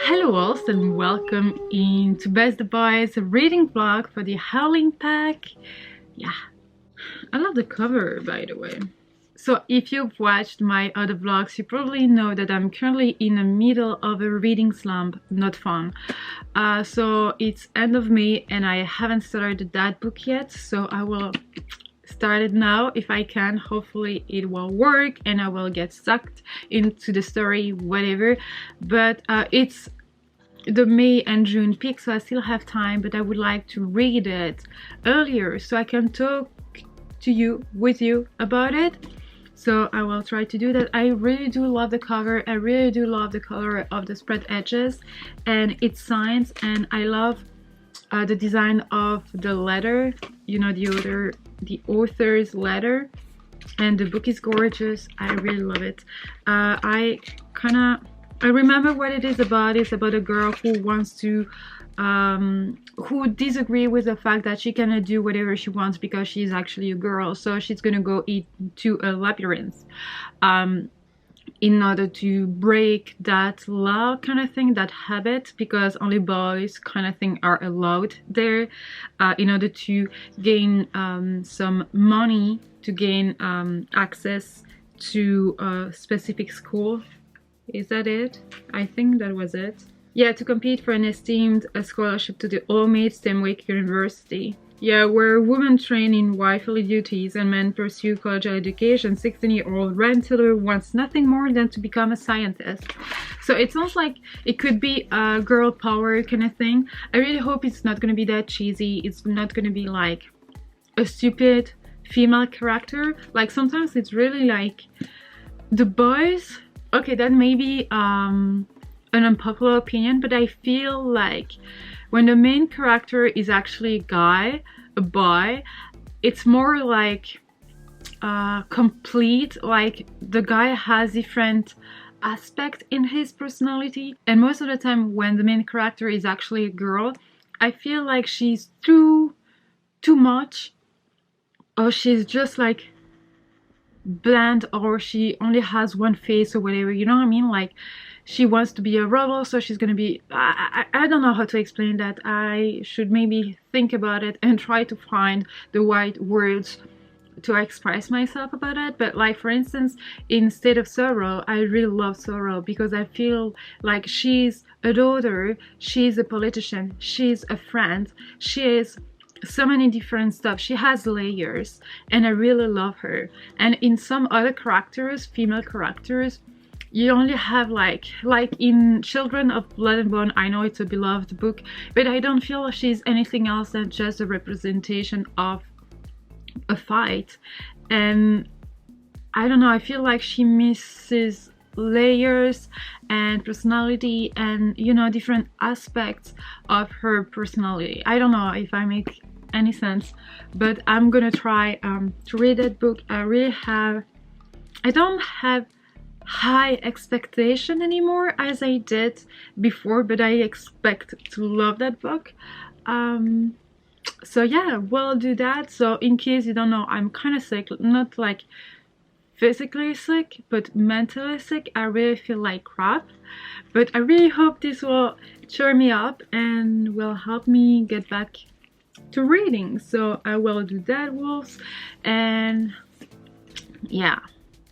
Hello all and welcome into Best the Boys reading vlog for the Howling pack. Yeah, I love the cover, by the way. So if you've watched my other vlogs, you probably know that I'm currently in the middle of a reading slump. Not fun. So it's end of May and I haven't started that book yet, so I will start it now if I can. Hopefully it will work and I will get sucked into the story, whatever. But it's the May and June peak, so I still have time, but I would like to read it earlier so I can talk to you, with you about it. So I will try to do that. I really do love the cover. I really do love the color of the spread edges and its signs, and I love the design of the letter, you know, the author's letter, and the book is gorgeous. I really love it. I remember what it is about. It's about a girl who wants to who disagree with the fact that she cannot do whatever she wants because she's actually a girl, so she's gonna go into a labyrinth in order to break that law kind of thing, that habit, because only boys kind of thing are allowed there, in order to gain some money, to gain access to a specific school. Is that it? I think that was it. Yeah, to compete for an esteemed scholarship to the all-male STEM-Wake University. Yeah, where women train in wifely duties and men pursue college education, 16-year-old Ren Tiller wants nothing more than to become a scientist. So it sounds like it could be a girl power kind of thing. I really hope it's not going to be that cheesy. It's not going to be like a stupid female character. Like sometimes it's really like the boys. Okay, that may be an unpopular opinion, but I feel like when the main character is actually a boy, it's more like complete, like the guy has different aspects in his personality. And most of the time when the main character is actually a girl, I feel like she's too much, or she's just like bland, or she only has one face or whatever, you know what I mean? Like she wants to be a rebel, so she's gonna be I don't know how to explain that. I should maybe think about it and try to find the right words to express myself about it. But like for instance, instead of Sorrow, I really love Sorrow because I feel like she's a daughter, she's a politician, she's a friend, she is so many different stuff. She has layers and I really love her. And in some other characters, female characters, you only have like in Children of Blood and Bone, I know it's a beloved book, but I don't feel she's anything else than just a representation of a fight. And I don't know, I feel like she misses layers and personality and, you know, different aspects of her personality. I don't know if I make any sense, but I'm gonna try to read that book. I don't have high expectation anymore as I did before, but I expect to love that book. So yeah, we'll do that. So in case you don't know, I'm kind of sick, not like physically sick, but mentally sick. I really feel like crap, but I really hope this will cheer me up and will help me get back to reading. So I will do that, wolves, and yeah,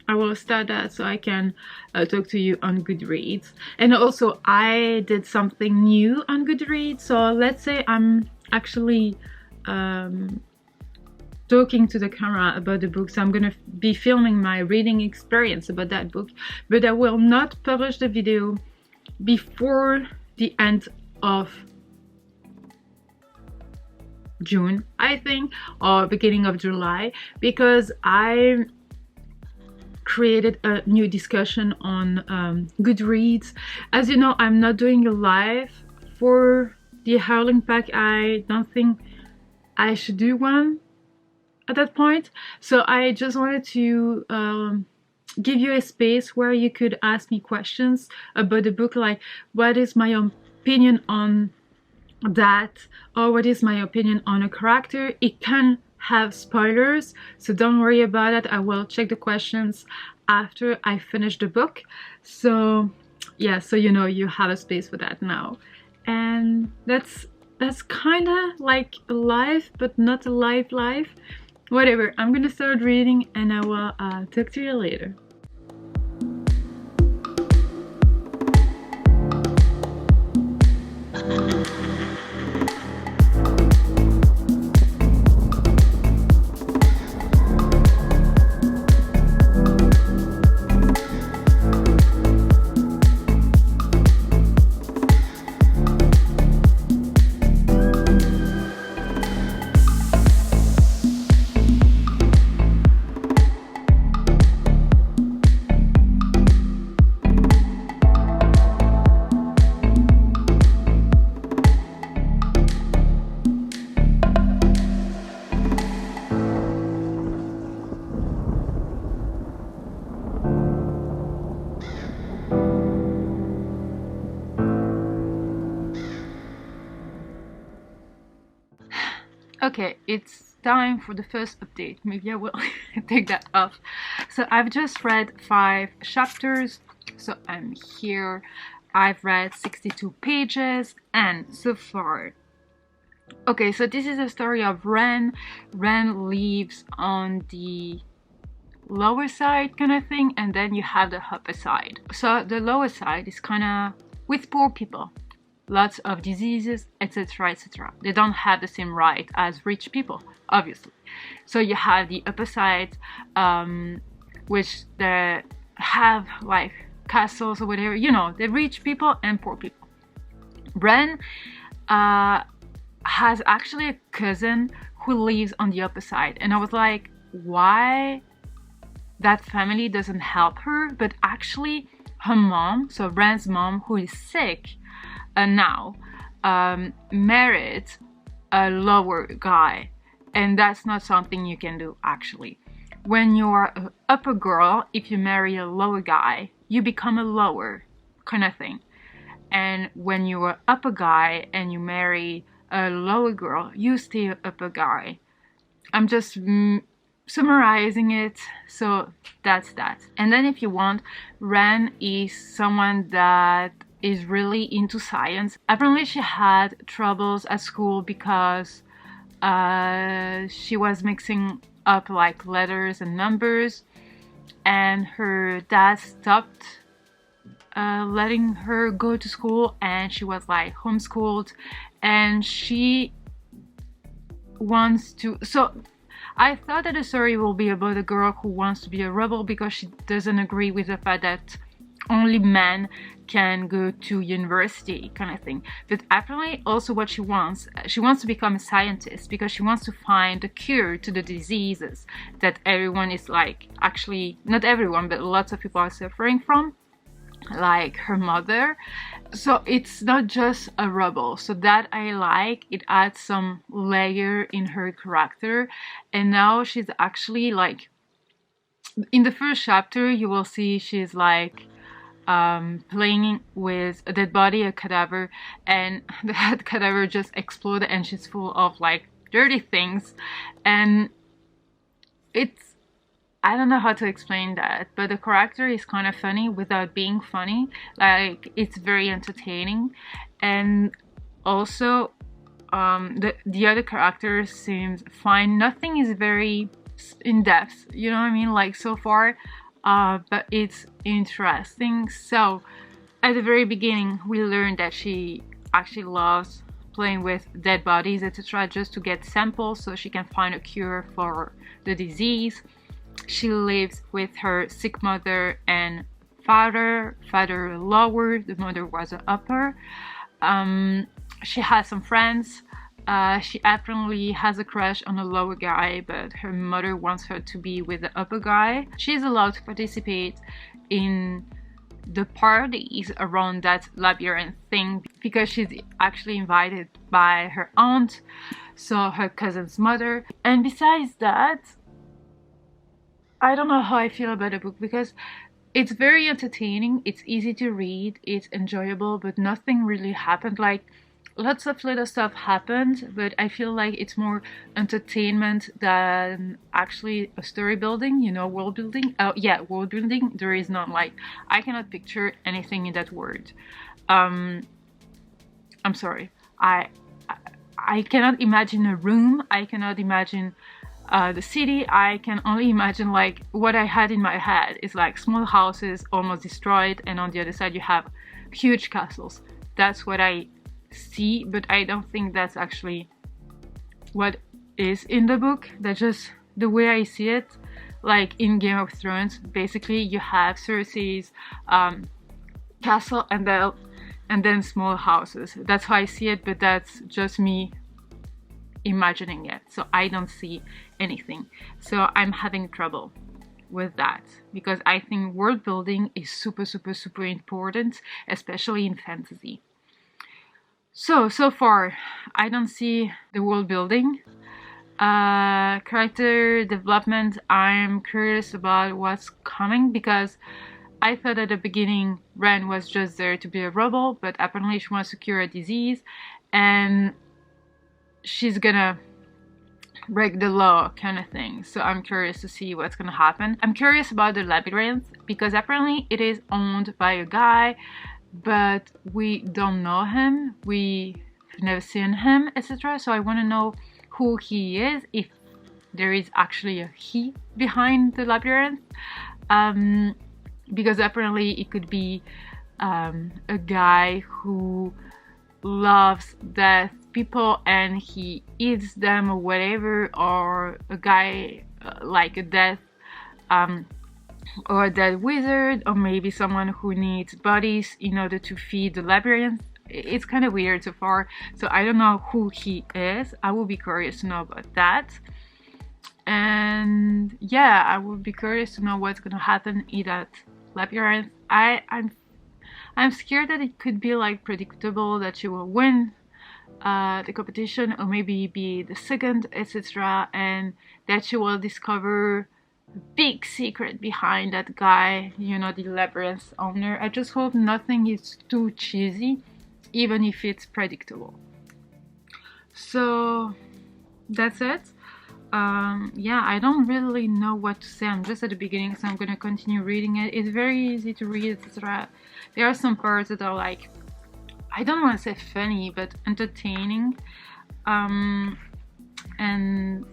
I will start that so I can talk to you on Goodreads. And also I did something new on Goodreads. So let's say I'm actually talking to the camera about the book, so I'm gonna be filming my reading experience about that book, but I will not publish the video before the end of June, I think, or beginning of July, because I created a new discussion on Goodreads. As you know, I'm not doing a live for the Howling pack. I don't think I should do one at that point, so I just wanted to give you a space where you could ask me questions about the book, like what is my opinion on that, or what is my opinion on a character. It can have spoilers, so don't worry about it. I will check the questions after I finish the book. So yeah, so you know you have a space for that now. And that's kind of like a life, but not a life. Whatever, I'm gonna start reading and I will talk to you later. Okay, it's time for the first update. Maybe I will take that off. So I've just read 5 chapters. So I'm here. I've read 62 pages and so far. Okay, so this is a story of Ren. Ren lives on the lower side kind of thing, and then you have the upper side. So the lower side is kind of with poor people. Lots of diseases, etc, etc. They don't have the same right as rich people, obviously. So you have the upper side, which they have like castles or whatever, you know, the rich people and poor people. Ren has actually a cousin who lives on the upper side, and I was like, why that family doesn't help her? But actually her mom, so Ren's mom, who is sick now, married a lower guy, and that's not something you can do actually. When you're an upper girl, if you marry a lower guy, you become a lower kind of thing. And when you're an upper guy and you marry a lower girl, you stay an upper guy. I'm just summarizing it, so that's that. And then if you want, Ren is someone that is really into science. Apparently she had troubles at school because she was mixing up like letters and numbers, and her dad stopped letting her go to school, and she was like homeschooled, and she wants to. So I thought that the story will be about a girl who wants to be a rebel because she doesn't agree with the fact that only men can go to university kind of thing. But apparently also what she wants to become a scientist because she wants to find a cure to the diseases that everyone is like, actually not everyone, but lots of people are suffering from, like her mother. So it's not just a rebel, so that I like. It adds some layer in her character. And now she's actually like, in the first chapter you will see she's like playing with a dead body, a cadaver, and that cadaver just exploded and she's full of like dirty things. And it's, I don't know how to explain that, but the character is kind of funny without being funny. Like, it's very entertaining. And also the other character seems fine. Nothing is very in depth, you know what I mean, like so far, but it's interesting. So at the very beginning we learned that she actually loves playing with dead bodies, etc, just to get samples so she can find a cure for the disease. She lives with her sick mother and father lower, the mother was an upper. She has some friends. She apparently has a crush on a lower guy, but her mother wants her to be with the upper guy. She's allowed to participate in the parties around that labyrinth thing because she's actually invited by her aunt, so her cousin's mother. And besides that, I don't know how I feel about the book because it's very entertaining, it's easy to read, it's enjoyable, but nothing really happened. Like, lots of little stuff happened, but I feel like it's more entertainment than actually a story building, you know, world building. Oh yeah, world building, there is none. Like, I cannot picture anything in that word. I'm sorry, I cannot imagine a room, I cannot imagine the city. I can only imagine like what I had in my head is like small houses almost destroyed, and on the other side you have huge castles. That's what I see, but I don't think that's actually what is in the book. That's just the way I see it. Like in Game of Thrones, basically you have Cersei's castle and then small houses. That's how I see it, but that's just me imagining it, so I don't see anything. So I'm having trouble with that, because I think world building is super important, especially in fantasy. So far I don't see the world building. Character development, I'm curious about what's coming, because I thought at the beginning Ren was just there to be a rebel, but apparently she wants to cure a disease and she's gonna break the law kind of thing. So I'm curious to see what's gonna happen. I'm curious about the labyrinth, because apparently it is owned by a guy, but we don't know him, we've never seen him, etc. So I want to know who he is, if there is actually a he behind the labyrinth, because apparently it could be a guy who loves death people and he eats them or whatever, or a guy like a death or a dead wizard, or maybe someone who needs bodies in order to feed the labyrinth. It's kind of weird so far, so I don't know who he is. I will be curious to know about that. And yeah, I would be curious to know what's gonna happen in that labyrinth. I'm scared that it could be like predictable, that she will win the competition or maybe be the second, etc., and that she will discover a big secret behind that guy, you know, the labyrinth owner. I just hope nothing is too cheesy, even if it's predictable. So that's it. Yeah, I don't really know what to say. I'm just at the beginning, so I'm gonna continue reading it. It's very easy to read, etc. There are some parts that are like, I don't want to say funny, but entertaining. And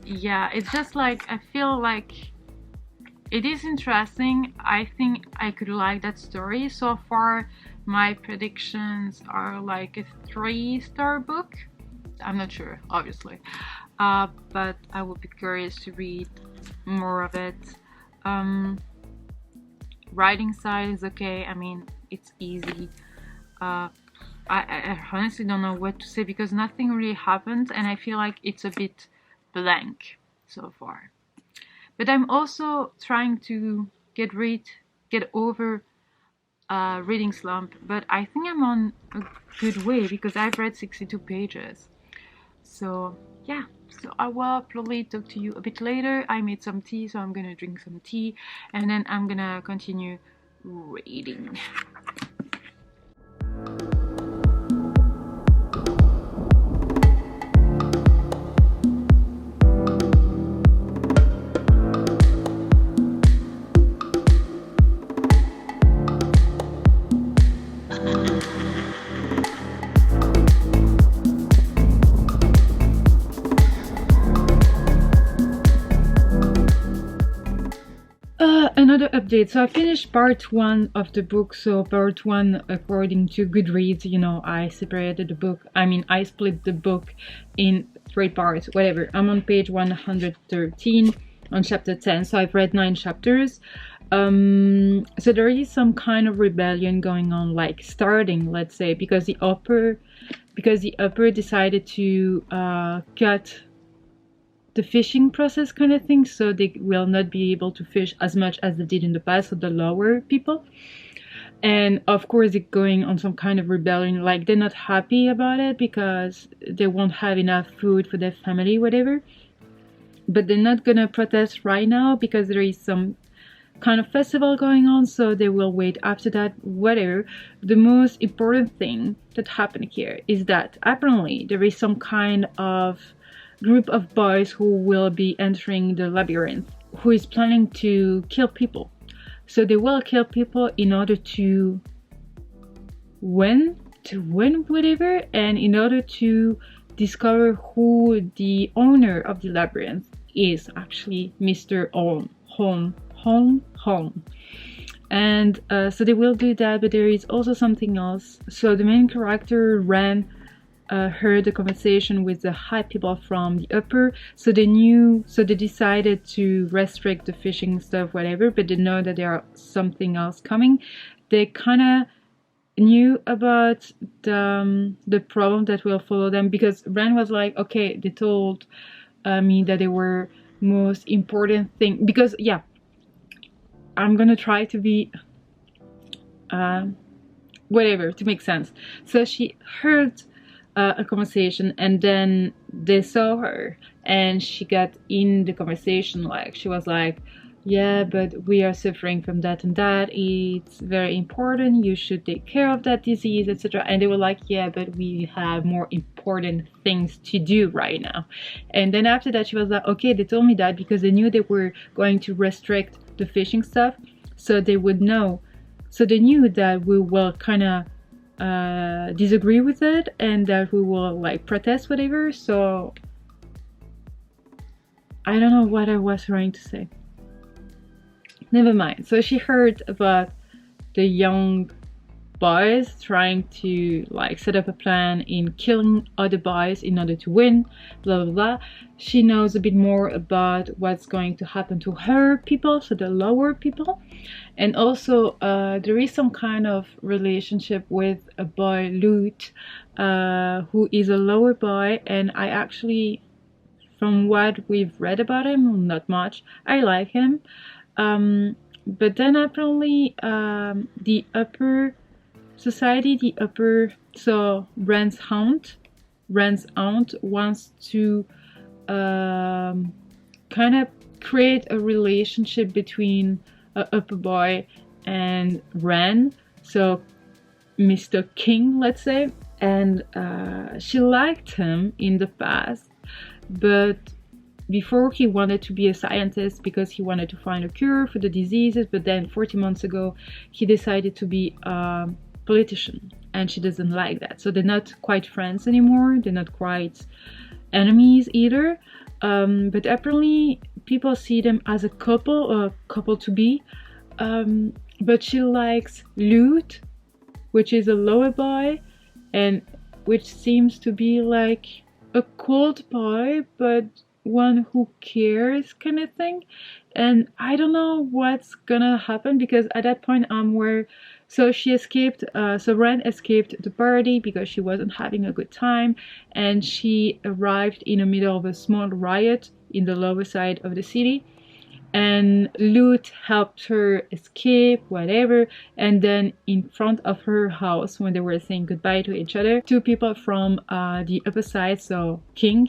yeah, it's just like, I feel like it is interesting. I think I could like that story. So far my predictions are like a 3-star book. I'm not sure, obviously, but I would be curious to read more of it. Writing side is okay. I mean, it's easy. I honestly don't know what to say, because nothing really happened and I feel like it's a bit blank so far. But I'm also trying to get over reading slump, but I think I'm on a good way, because I've read 62 pages. So yeah, so I will probably talk to you a bit later. I made some tea, so I'm gonna drink some tea and then I'm gonna continue reading. Another update. So I finished part 1 of the book. So part 1, according to Goodreads, you know, I separated the book. I mean, I split the book in 3 parts, whatever. I'm on page 113 on chapter 10. So I've read 9 chapters. So there is some kind of rebellion going on, like starting, let's say, because the upper decided to cut the fishing process kind of thing, so they will not be able to fish as much as they did in the past, so the lower people. And of course they're going on some kind of rebellion, like they're not happy about it because they won't have enough food for their family, whatever. But they're not gonna protest right now because there is some kind of festival going on, so they will wait after that, whatever. The most important thing that happened here is that apparently there is some kind of group of boys who will be entering the labyrinth, who is planning to kill people. So they will kill people in order to win whatever, and in order to discover who the owner of the labyrinth is, actually Mr. Holm. And so they will do that, but there is also something else. So the main character heard the conversation with the high people from the upper, so they decided to restrict the fishing stuff, whatever, but they know that there are something else coming. They kind of knew about the problem that will follow them, because Ren was like, okay, they told me that they were most important thing, because yeah, I'm gonna try to be whatever, to make sense. So she heard a conversation, and then they saw her, and she got in the conversation, like she was like, yeah, but we are suffering from that and that, it's very important, you should take care of that disease, etc. And they were like, yeah, but we have more important things to do right now. And then after that she was like, okay, they told me that because they knew they were going to restrict the fishing stuff, so they would know, so they knew that we will kind of disagree with it, and that we will like protest, whatever. So I don't know what I was trying to say, never mind. So she heard about the young boys trying to like set up a plan in killing other boys in order to win, blah blah blah. She knows a bit more about what's going to happen to her people, so the lower people. And also there is some kind of relationship with a boy, Lute, who is a lower boy, and I actually, from what we've read about him, not much, I like him. But then apparently the upper society, so Ren's aunt wants to kind of create a relationship between a upper boy and Ren, so Mr. King, let's say. And she liked him in the past, but before he wanted to be a scientist because he wanted to find a cure for the diseases, but then 40 months ago he decided to be a politician, and she doesn't like that. So they're not quite friends anymore, they're not quite enemies either, but apparently people see them as a couple to be, but she likes Lute, which is a lower boy, and which seems to be like a cold boy, but one who cares kind of thing. And I don't know what's gonna happen, because at that point so she escaped, so Ren escaped the party because she wasn't having a good time, and she arrived in the middle of a small riot in the lower side of the city, and Lute helped her escape, whatever. And then in front of her house, when they were saying goodbye to each other, two people from the upper side, so King,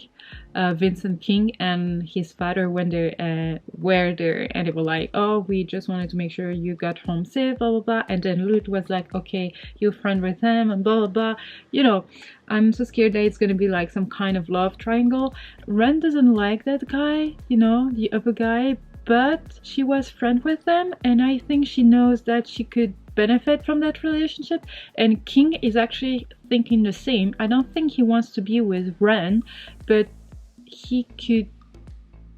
Vincent King, and his father were there, and they were like, oh, we just wanted to make sure you got home safe, blah blah blah. And then Lute was like, okay, you're friend with him, and blah blah blah. You know, I'm so scared that it's gonna be like some kind of love triangle. Ren doesn't like that guy, you know, the upper guy, but she was friend with them, and I think she knows that she could benefit from that relationship. And King is actually thinking the same. I don't think he wants to be with Ren, but he could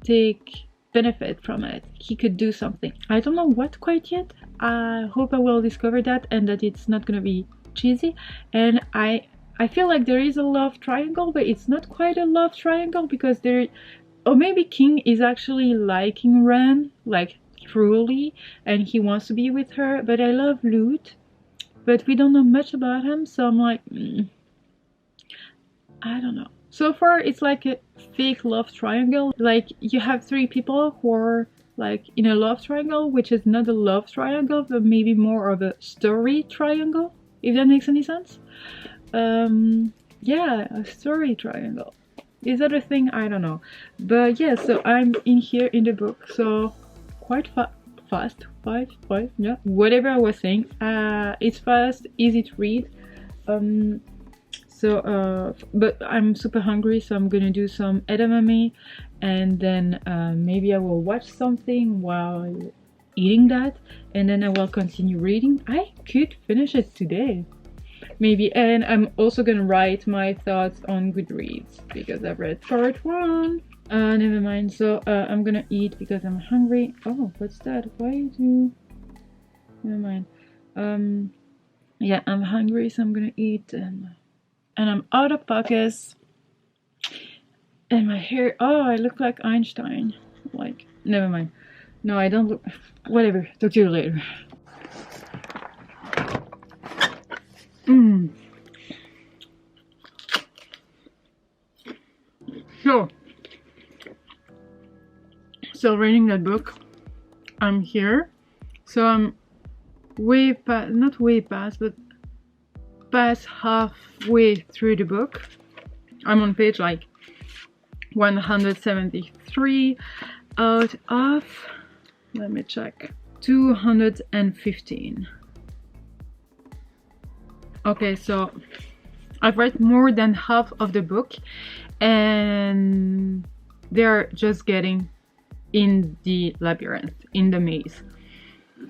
take benefit from it. He could do something. I don't know what quite yet. I hope I will discover that, and that it's not gonna be cheesy. And I feel like there is a love triangle, but it's not quite a love triangle, because or maybe King is actually liking Ren, like truly, and he wants to be with her. But I love Lute, but we don't know much about him, so I'm like, I don't know. So far it's like a fake love triangle. Like you have three people who are like in a love triangle, which is not a love triangle, but maybe more of a story triangle, if that makes any sense. Yeah, a story triangle. Is that a thing? I don't know. But yeah, so I'm in here in the book, so quite fast, yeah, whatever I was saying. It's fast, easy to read. But I'm super hungry, so I'm gonna do some edamame, and then maybe I will watch something while eating that, and then I will continue reading. I could finish it today, maybe. And I'm also gonna write my thoughts on Goodreads because I've read part 1. Never mind. So I'm gonna eat because I'm hungry. Oh, what's that? Why do? Never mind. Yeah, I'm hungry, so I'm gonna eat, and I'm out of focus. And my hair. Oh, I look like Einstein. Like, never mind. No, I don't look. Whatever. Talk to you later. So, still reading that book. I'm here. So I'm way past, not way past, but past halfway through the book. I'm on page like 173 out of, let me check, 215. Okay, so I've read more than half of the book, and they're just getting in the labyrinth, in the maze.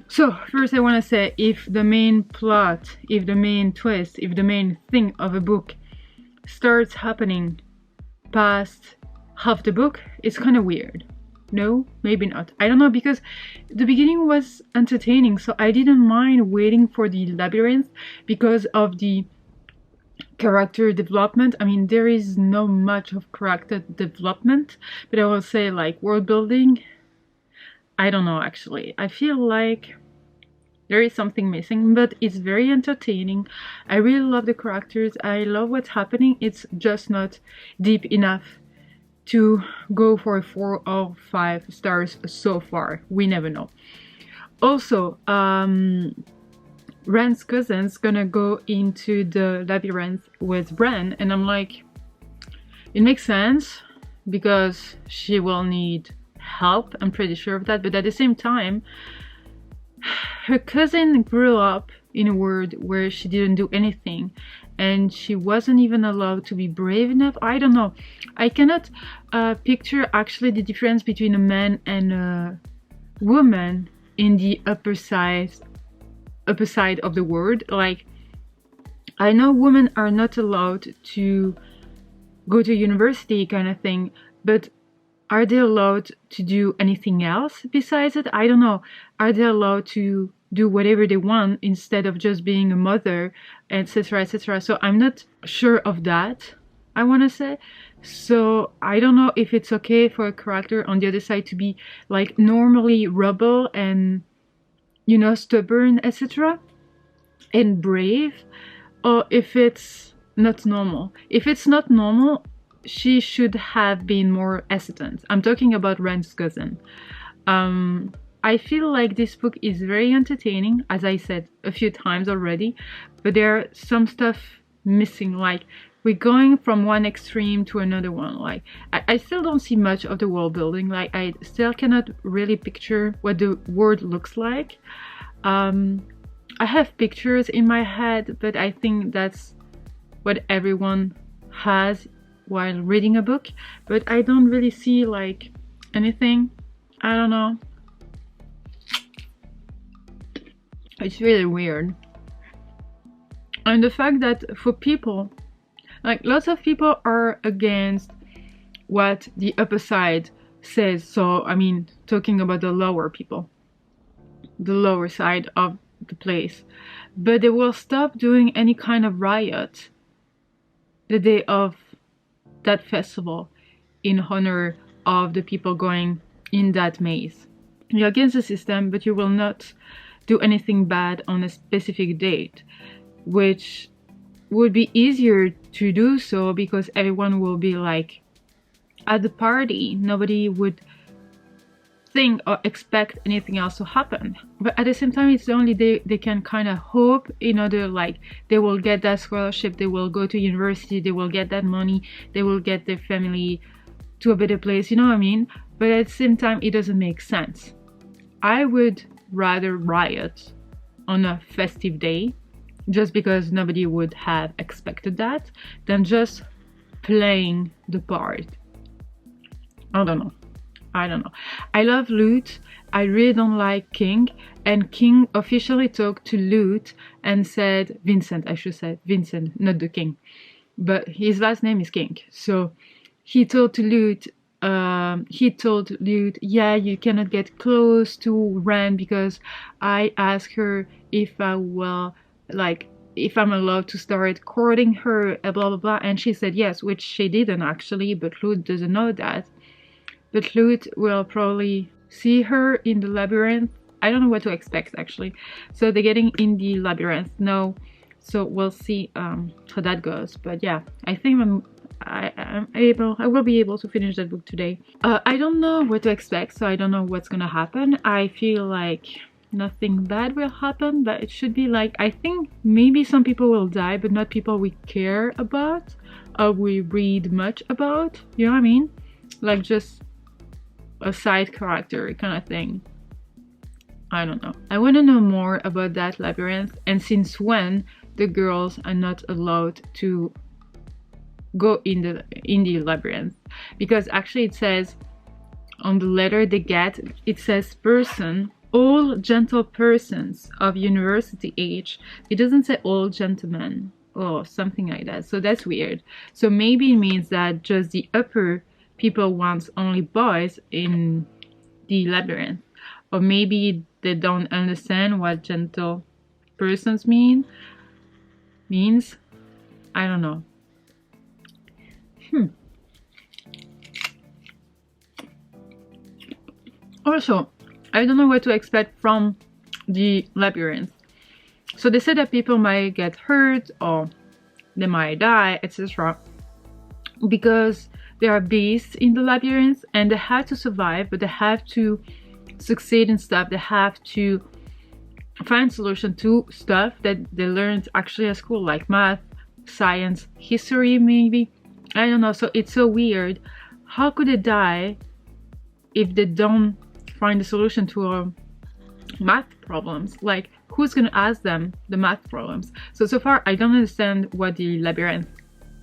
So first I want to say, if the main plot, if the main twist, if the main thing of a book starts happening past half the book, it's kind of weird. No, maybe not. I don't know, because the beginning was entertaining, so I didn't mind waiting for the labyrinth because of the character development. I mean, there is not much of character development, but I will say, like, world building, I don't know, actually. I feel like there is something missing, but it's very entertaining. I really love the characters. I love what's happening. It's just not deep enough to go for 4 or 5 stars so far. We never know. Also, Ren's cousin's gonna go into the labyrinth with Bran, and I'm like, it makes sense because she will need help. I'm pretty sure of that, but at the same time, her cousin grew up in a world where she didn't do anything, and she wasn't even allowed to be brave enough. I don't know. I cannot picture actually the difference between a man and a woman in the upper side of the world. Like, I know women are not allowed to go to university kind of thing, but are they allowed to do anything else besides it? I don't know. Are they allowed to do whatever they want instead of just being a mother, etc., etc.? So I'm not sure of that, I want to say. So I don't know if it's okay for a character on the other side to be like normally rebel and, you know, stubborn, etc., and brave, or if it's not normal. If it's not normal, she should have been more hesitant. I'm talking about Ren's cousin. I feel like this book is very entertaining, as I said a few times already, but there are some stuff missing. Like, we're going from one extreme to another one. Like, I still don't see much of the world building. Like, I still cannot really picture what the world looks like. I have pictures in my head, but I think that's what everyone has while reading a book, but I don't really see like anything. I don't know. It's really weird. And the fact that for people, like, lots of people are against what the upper side says. So, I mean, talking about the lower people, the lower side of the place, but they will stop doing any kind of riot the day of that festival in honor of the people going in that maze. You're against the system, but you will not do anything bad on a specific date, which would be easier to do so because everyone will be like at the party. Nobody would think or expect anything else to happen, but at the same time, it's the only day they can kind of hope in order, like, they will get that scholarship, they will go to university, they will get that money, they will get their family to a better place, you know what I mean? But at the same time, it doesn't make sense. I would rather riot on a festive day, just because nobody would have expected that, than just playing the part. I don't know. I love Lute. I really don't like King, and King officially talked to Lute and said, Vincent, I should say Vincent, not the King, but his last name is King. So he told Lute, yeah, you cannot get close to Ren because I asked her if I will, like, if I'm allowed to start courting her, blah blah blah, and she said yes, which she didn't actually, but Lute doesn't know that. But Lute will probably see her in the labyrinth. I don't know what to expect actually. So they're getting in the labyrinth now, so we'll see how that goes. But yeah, I think I will be able to finish that book today. I don't know what to expect, so I don't know what's gonna happen. I feel like nothing bad will happen, but it should be like, I think maybe some people will die, but not people we care about or we read much about, you know what I mean? Like just a side character kind of thing. I don't know. I want to know more about that labyrinth, and since when the girls are not allowed to go in the labyrinth, because actually it says on the letter they get, it says person, all gentle persons of university age. It doesn't say all gentlemen or something like that, so that's weird. So maybe it means that just the upper people want only boys in the labyrinth, or maybe they don't understand what gentle persons means. I don't know. Also, I don't know what to expect from the labyrinth. So they said that people might get hurt or they might die, etc. because there are beasts in the labyrinth and they have to survive, but they have to succeed in stuff. They have to find solution to stuff that they learned actually at school, like math, science, history maybe. I don't know. So it's so weird. How could they die if they don't find a solution to our math problems? Like, who's gonna ask them the math problems? So far I don't understand what the labyrinth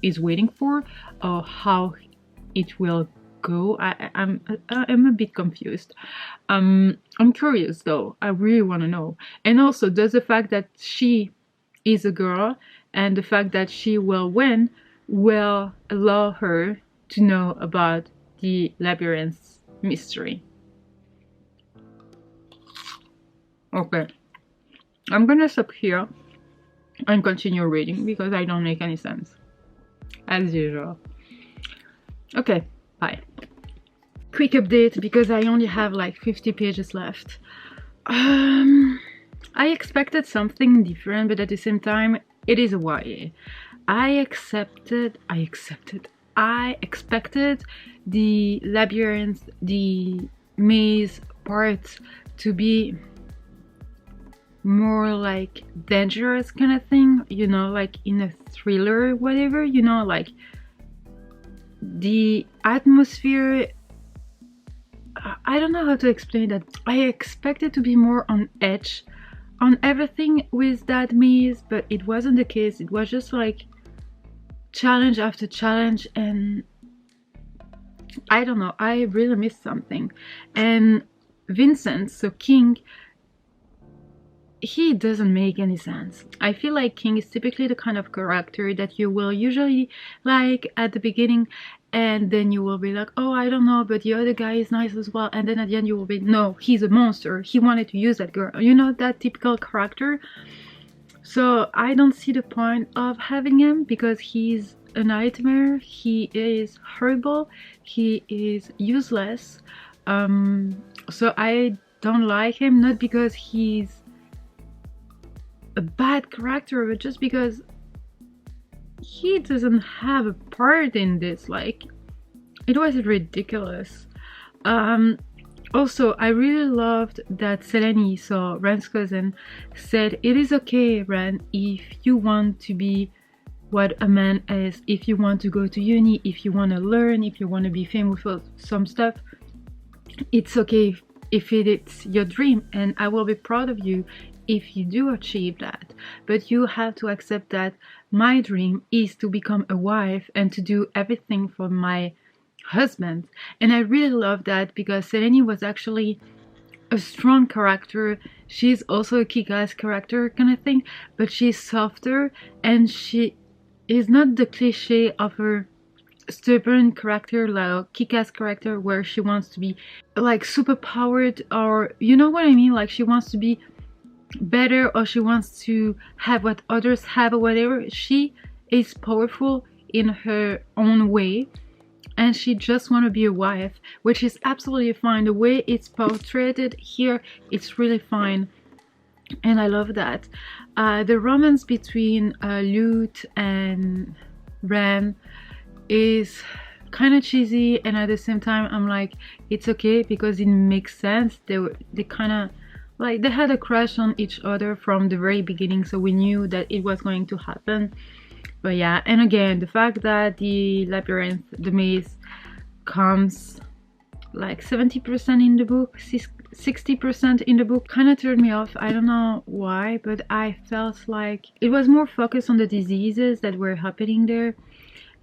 is waiting for or how it will go. I'm a bit confused. I'm curious though. I really want to know. And also, does the fact that she is a girl and the fact that she will win will allow her to know about the labyrinth's mystery? Okay, I'm gonna stop here and continue reading because I don't make any sense as usual. Okay, bye. Quick update because I only have like 50 pages left. I expected something different, but at the same time it is a YA. I expected the labyrinth, the maze part to be more like dangerous kind of thing, you know, like in a thriller, whatever, you know, like the atmosphere. I don't know how to explain that. I expected to be more on edge on everything with that maze, but it wasn't the case. It was just like challenge after challenge, and I don't know, I really missed something. And Vincent, so King, he doesn't make any sense. I feel like King is typically the kind of character that you will usually like at the beginning, and then you will be like, oh, I don't know, but the other guy is nice as well, and then at the end you will be, no, he's a monster, he wanted to use that girl, you know, that typical character. So I don't see the point of having him because he's a nightmare, he is horrible, he is useless. So I don't like him, not because he's a bad character, but just because he doesn't have a part in this. Like, it was ridiculous. Also, I really loved that Selene, so Ren's cousin, said it is okay, Ren, if you want to be what a man is, if you want to go to uni, if you want to learn, if you want to be famous for some stuff, it's okay if it's your dream, and I will be proud of you if you do achieve that. But you have to accept that my dream is to become a wife and to do everything for my husband. And I really love that because Selene was actually a strong character. She's also a kick-ass character kind of thing, but she's softer, and she is not the cliche of her stubborn character, like kick-ass character, where she wants to be like super powered, or you know what I mean, like she wants to be better, or she wants to have what others have or whatever. She is powerful in her own way, and she just want to be a wife, which is absolutely fine. The way it's portrayed here, it's really fine, and I love that. The romance between Lute and Ren is kind of cheesy, and at the same time I'm like, it's okay because it makes sense. They kind of like, they had a crush on each other from the very beginning, so we knew that it was going to happen. But yeah, and again, the fact that the labyrinth, the maze, comes like 70% in the book, 60% in the book, kind of turned me off. I don't know why, but I felt like it was more focused on the diseases that were happening there.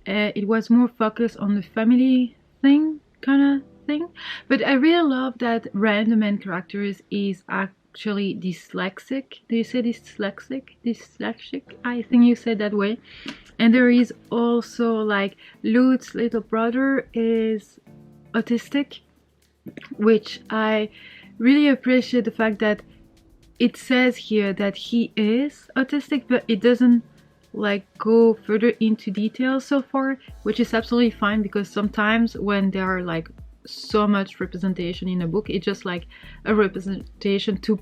It was more focused on the family thing, kind of thing. But I really love that Ren, the main character, is actually dyslexic. Do you say dyslexic? Dyslexic? I think you said that way. And there is also like Lute's little brother is autistic, which I really appreciate the fact that it says here that he is autistic, but it doesn't like go further into detail so far, which is absolutely fine, because sometimes when there are like so much representation in a book, it's just like a representation to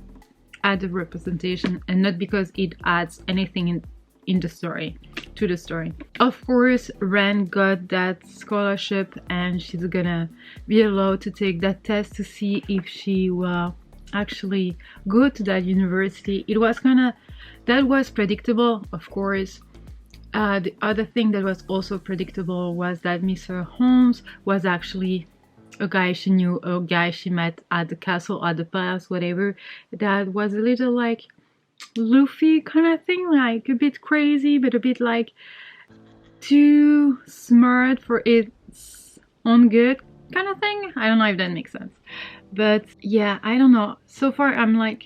add a representation, and not because it adds anything in the story, to the story. Of course, Ren got that scholarship, and she's gonna be allowed to take that test to see if she will actually go to that university. It was that was predictable, of course. The other thing that was also predictable was that Mr. Holmes was actually a guy she knew, a guy she met at the castle, at the palace, whatever. That was a little like Luffy kind of thing, like a bit crazy, but a bit like too smart for its own good kind of thing. I don't know if that makes sense, but yeah, I don't know. So far I'm like,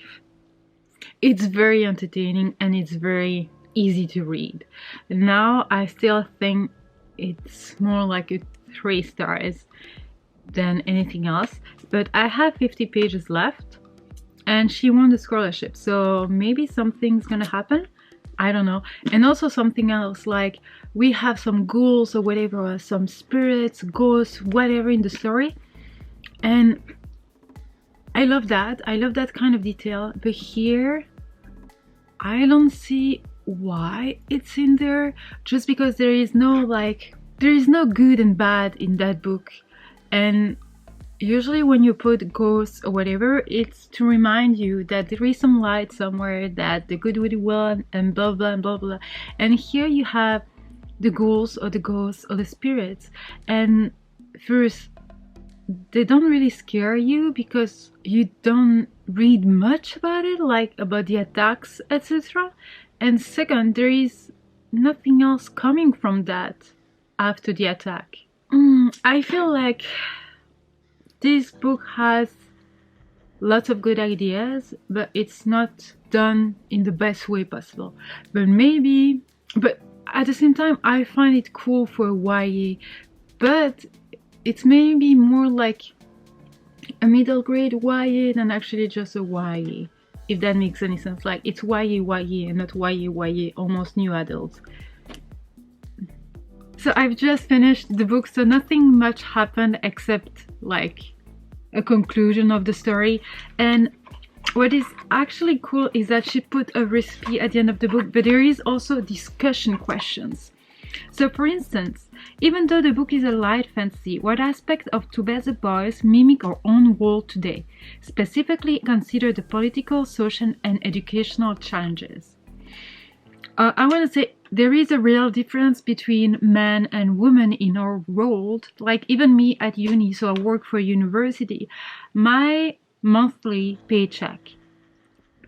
it's very entertaining and it's very easy to read. Now I still think it's more like a 3 stars than anything else, but I have 50 pages left, and she won the scholarship, so maybe something's gonna happen. I don't know. And also something else, like we have some ghouls or whatever, or some spirits, ghosts, whatever in the story, and I love that. I love that kind of detail. But here I don't see why it's in there, just because there is no good and bad in that book. And usually when you put ghosts or whatever, it's to remind you that there is some light somewhere, that the good will win, and blah blah and blah blah. And here you have the ghouls or the ghosts or the spirits, and first, they don't really scare you because you don't read much about it, like about the attacks, etc. And second, there is nothing else coming from that after the attack. I feel like this book has lots of good ideas, but it's not done in the best way possible. But at the same time, I find it cool for YA, but it's maybe more like a middle grade YA than actually just a YA, if that makes any sense. Like it's YA and not YA almost new adult. So I've just finished the book, so nothing much happened except like a conclusion of the story. And what is actually cool is that she put a recipe at the end of the book, but there is also discussion questions. So for instance, even though the book is a light fantasy, what aspects of Two Basic Boys mimic our own world today? Specifically consider the political, social and educational challenges. I want to say there is a real difference between men and women in our world. Like even me at uni, so I work for a university, my monthly paycheck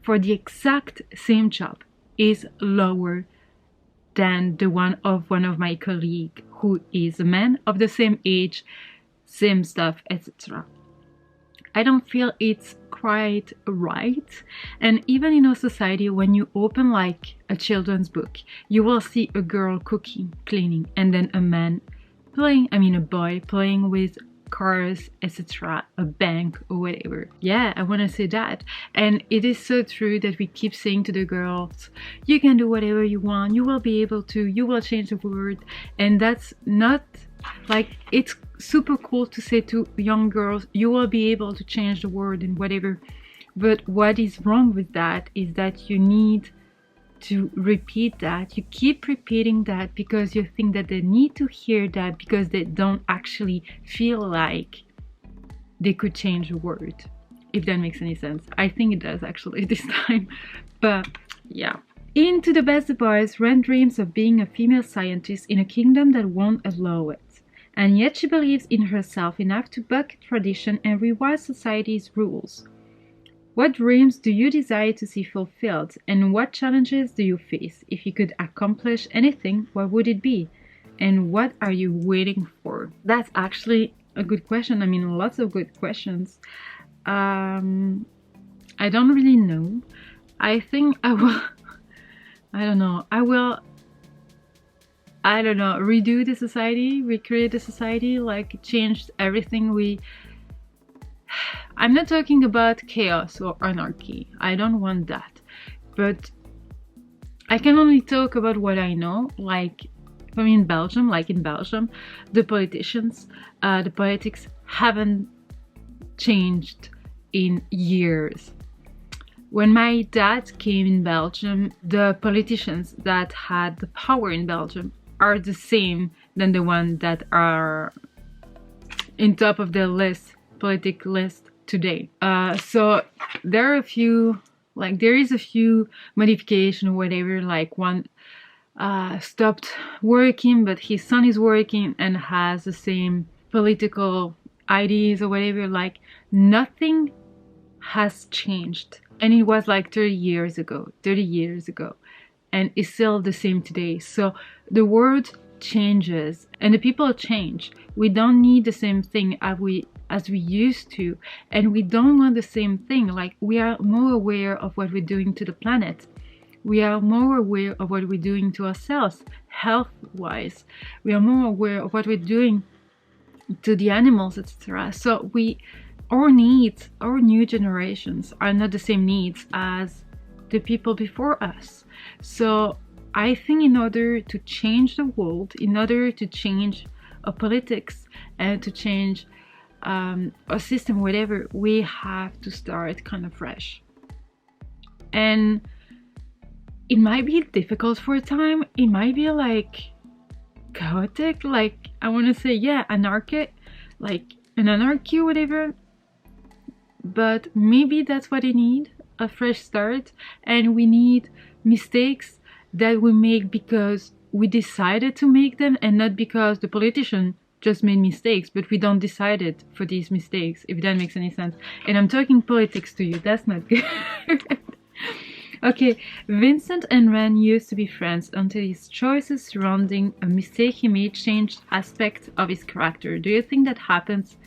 for the exact same job is lower than the one of my colleague who is a man of the same age, same stuff, etc. I don't feel it's quite right. And even in our society, when you open like a children's book, you will see a girl cooking, cleaning, and then a man playing, a boy playing with cars, etc., a bank or whatever. Yeah, I want to say that. And it is so true that we keep saying to the girls, you can do whatever you want, you will be able to, you will change the world. And that's not like, it's super cool to say to young girls, you will be able to change the world and whatever. But what is wrong with that is that you need to repeat that. You keep repeating that because you think that they need to hear that, because they don't actually feel like they could change the world, if that makes any sense. I think it does actually this time. But yeah. Into the Best Boys, Ren dreams of being a female scientist in a kingdom that won't allow it. And yet she believes in herself enough to buck tradition and rewrite society's rules. What dreams do you desire to see fulfilled, and what challenges do you face? If you could accomplish anything, what would it be? And what are you waiting for? That's actually a good question. Lots of good questions. I don't really know. I think I will... I don't know, redo the society, recreate the society, like change everything I'm not talking about chaos or anarchy. I don't want that. But I can only talk about what I know. Like, in Belgium, the politicians, the politics haven't changed in years. When my dad came in Belgium, the politicians that had the power in Belgium are the same than the ones that are in top of the political list today. So there are a few, there is a few modification or whatever, like one stopped working, but his son is working and has the same political ideas or whatever. Like, nothing has changed. And it was like 30 years ago, and it's still the same today. So the world changes and the people change. We don't need the same thing as we used to, and we don't want the same thing. Like, we are more aware of what we're doing to the planet. We are more aware of what we're doing to ourselves, health-wise. We are more aware of what we're doing to the animals, etc. So our needs, our new generations, are not the same needs as the people before us. So I think in order to change the world, in order to change our politics and to change our system, whatever, we have to start kind of fresh. And it might be difficult for a time. It might be like chaotic, like I want to say, yeah, anarchic, like an anarchy or whatever. But maybe that's what we need, a fresh start. And we need mistakes that we make because we decided to make them, and not because the politician just made mistakes, but we don't decided for these mistakes, if that makes any sense. And I'm talking politics to you, that's not good. Okay, Vincent and Ren used to be friends until his choices surrounding a mistake he made changed aspects of his character. Do you think that happens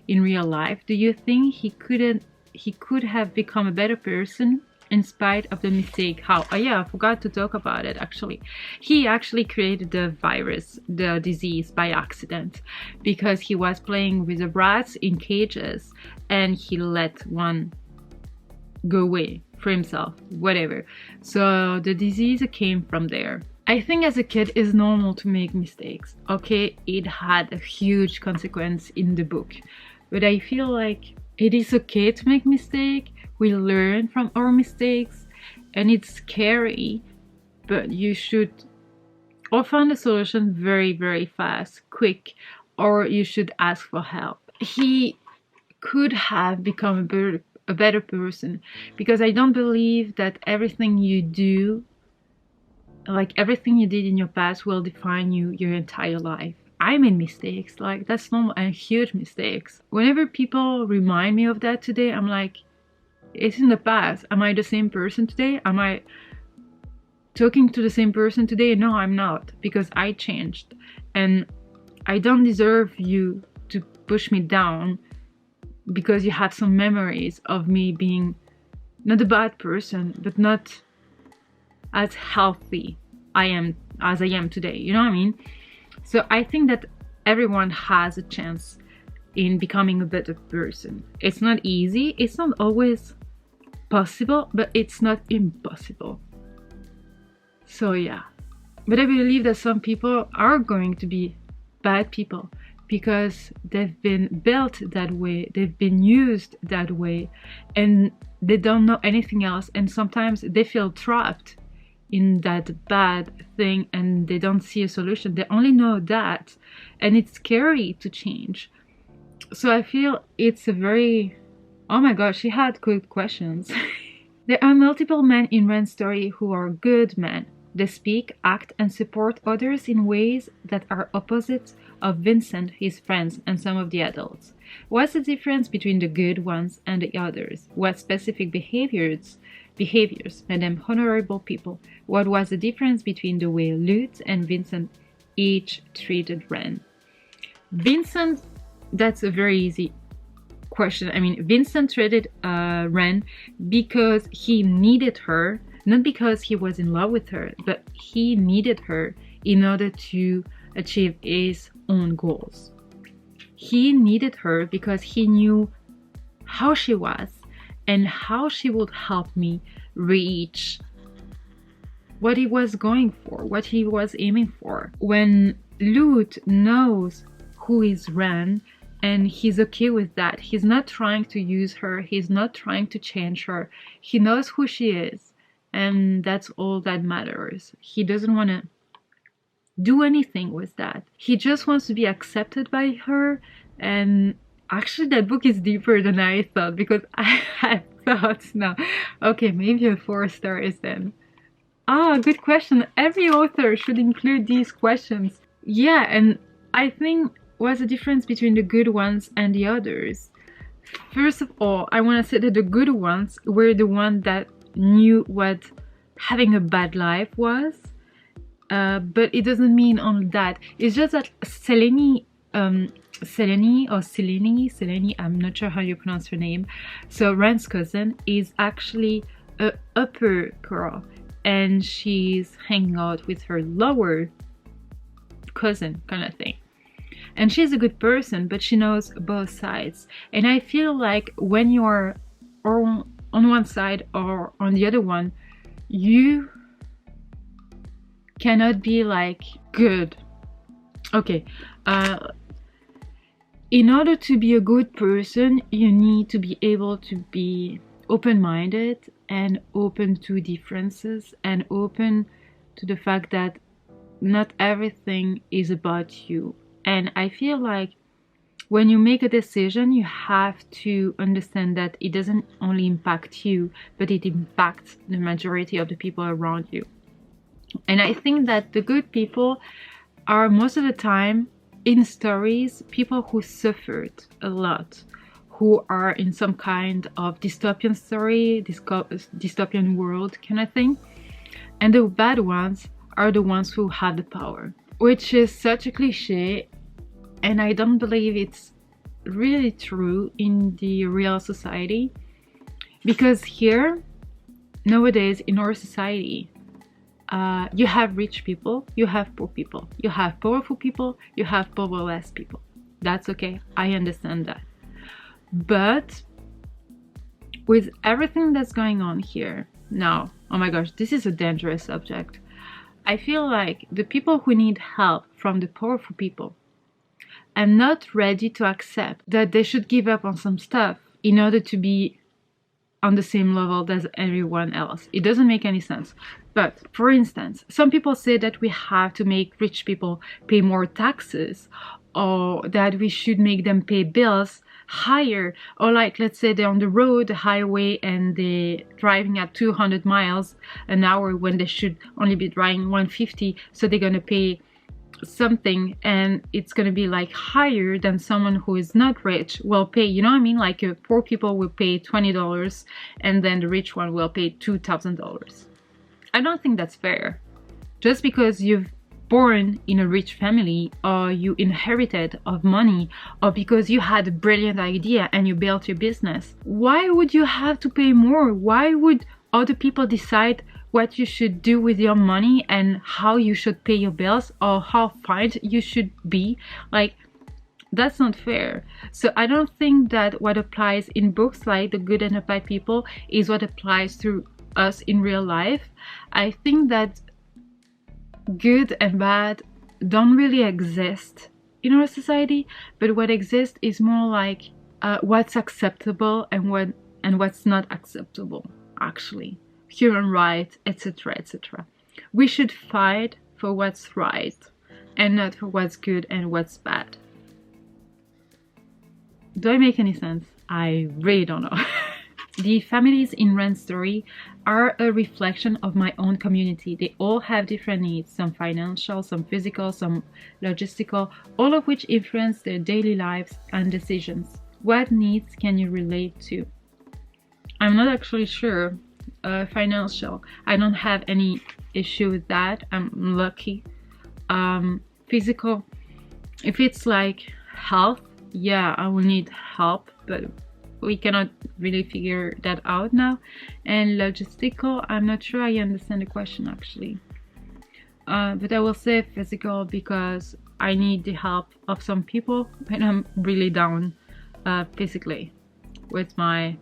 in real life? Do you think he could have become a better person in spite of the mistake? How? Oh yeah, I forgot to talk about it actually. He actually created the virus, the disease, by accident, because he was playing with the rats in cages and he let one go away for himself, whatever. So the disease came from there. I think as a kid it's normal to make mistakes. Okay, it had a huge consequence in the book, but I feel like it is okay to make mistakes. We learn from our mistakes, and it's scary, but you should or find a solution very, very fast, quick, or you should ask for help. He could have become a better person, because I don't believe that everything you do, like everything you did in your past, will define you your entire life. I made mistakes, like that's normal, and huge mistakes. Whenever people remind me of that today, I'm like, it's in the past. Am I the same person today? Am I talking to the same person today? No, I'm not, because I changed, and I don't deserve you to push me down because you have some memories of me being not a bad person, but not as healthy as I am today. You know what I mean? So I think that everyone has a chance in becoming a better person. It's not easy. It's not always possible, but it's not impossible. So yeah. But I believe that some people are going to be bad people because they've been built that way, they've been used that way, and they don't know anything else, and sometimes they feel trapped in that bad thing and they don't see a solution. They only know that, and it's scary to change. So I feel it's a very, oh my gosh, she had good questions. There are multiple men in Ren's story who are good men. They speak, act, and support others in ways that are opposite of Vincent, his friends, and some of the adults. What's the difference between the good ones and the others? What specific behaviors made them honorable people? What was the difference between the way Lute and Vincent each treated Ren? Vincent, that's a very easy question. I mean, Vincent treated Ren because he needed her, not because he was in love with her, but he needed her in order to achieve his own goals. He needed her because he knew how she was and how she would help me reach what he was going for, what he was aiming for. When Lute knows who is Ren and he's okay with that, he's not trying to use her, he's not trying to change her, he knows who she is, and that's all that matters. He doesn't want to do anything with that. He just wants to be accepted by her. And actually that book is deeper than I thought, because I had thoughts now. Okay, maybe a 4 stars then. Ah, good question. Every author should include these questions. Yeah, and I think what's the difference between the good ones and the others? First of all, I want to say that the good ones were the ones that knew what having a bad life was. But it doesn't mean only that. It's just that Selene, I'm not sure how you pronounce her name. So Ren's cousin is actually a upper girl, and she's hanging out with her lower cousin kind of thing. And she's a good person, but she knows both sides. And I feel like when you're on one side or on the other one, you cannot be like good. Okay, in order to be a good person, you need to be able to be open-minded and open to differences and open to the fact that not everything is about you. And I feel like when you make a decision, you have to understand that it doesn't only impact you, but it impacts the majority of the people around you. And I think that the good people are most of the time in stories people who suffered a lot, who are in some kind of dystopian story, dystopian world kind of thing. And the bad ones are the ones who have the power, which is such a cliche, and I don't believe it's really true in the real society. Because here, nowadays in our society, you have rich people, you have poor people, you have powerful people, you have powerless people. That's okay, I understand that. But with everything that's going on here now, oh my gosh, this is a dangerous subject. I feel like the people who need help from the powerful people are not ready to accept that they should give up on some stuff in order to be on the same level as everyone else. It doesn't make any sense. But for instance, some people say that we have to make rich people pay more taxes, or that we should make them pay bills higher, or like let's say they're on the road, the highway, and they're driving at 200 miles an hour when they should only be driving 150, so they're gonna pay something and it's gonna be like higher than someone who is not rich will pay, you know what I mean? Like poor people will pay $20 and then the rich one will pay $2,000. I don't think that's fair. Just because you've born in a rich family or you inherited of money or because you had a brilliant idea and you built your business, why would you have to pay more? Why would other people decide what you should do with your money and how you should pay your bills or how fine you should be? Like, that's not fair. So I don't think that what applies in books like The Good and the Bad People is what applies to us in real life. I think that good and bad don't really exist in our society, but what exists is more like what's acceptable and what's not acceptable, actually. Human rights, etc., etc. We should fight for what's right and not for what's good and what's bad. Do I make any sense? I really don't know. The families in Rand's story are a reflection of my own community. They all have different needs, some financial, some physical, some logistical, all of which influence their daily lives and decisions. What needs can you relate to? I'm not actually sure. Financial, I don't have any issue with that. I'm lucky. Physical, if it's like health, yeah, I will need help, but we cannot really figure that out now. And logistical, I'm not sure I understand the question actually, but I will say physical because I need the help of some people when I'm really down physically with my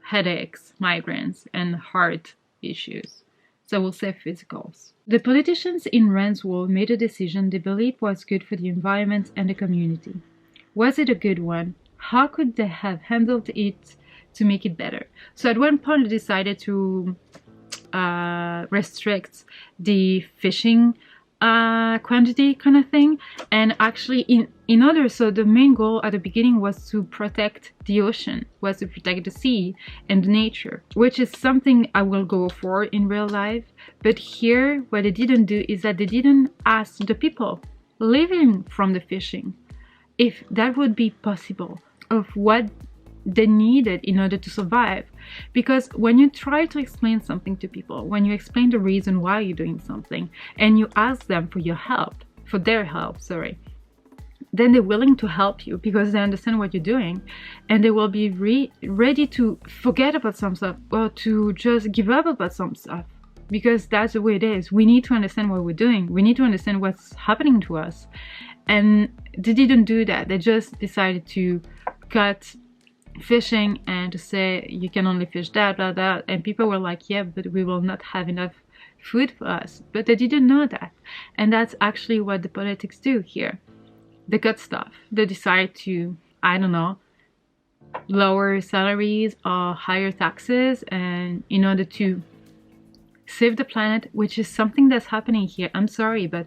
headaches, migraines, and heart issues. So we'll say physicals. The politicians in Rand's world made a decision they believed was good for the environment and the community. Was it a good one? How could they have handled it to make it better? So at one point they decided to restrict the fishing quantity kind of thing, and actually in order, so the main goal at the beginning was to protect the ocean, was to protect the sea and the nature, which is something I will go for in real life. But here what they didn't do is that they didn't ask the people living from the fishing if that would be possible, of what they needed in order to survive. Because when you try to explain something to people, when you explain the reason why you're doing something and you ask them for your help, for their help, sorry, then they're willing to help you because they understand what you're doing, and they will be ready to forget about some stuff or to just give up about some stuff, because that's the way it is. We need to understand what we're doing. We need to understand what's happening to us. And they didn't do that. They just decided to cut fishing and to say you can only fish that, blah, blah, and people were like, yeah, but we will not have enough food for us. But they didn't know that, and that's actually what the politics do here. They cut stuff. They decide to, I don't know, lower salaries or higher taxes, and in order to save the planet, which is something that's happening here. I'm sorry, but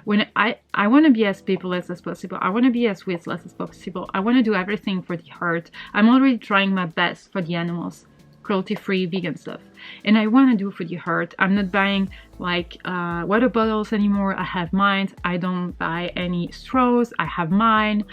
when I want to be as paperless as possible, I want to be as wasteless as possible, I want to do everything for the earth. I'm already trying my best for the animals, cruelty-free vegan stuff, and I want to do for the earth. I'm not buying like water bottles anymore. I have mine. I don't buy any straws. I have mine.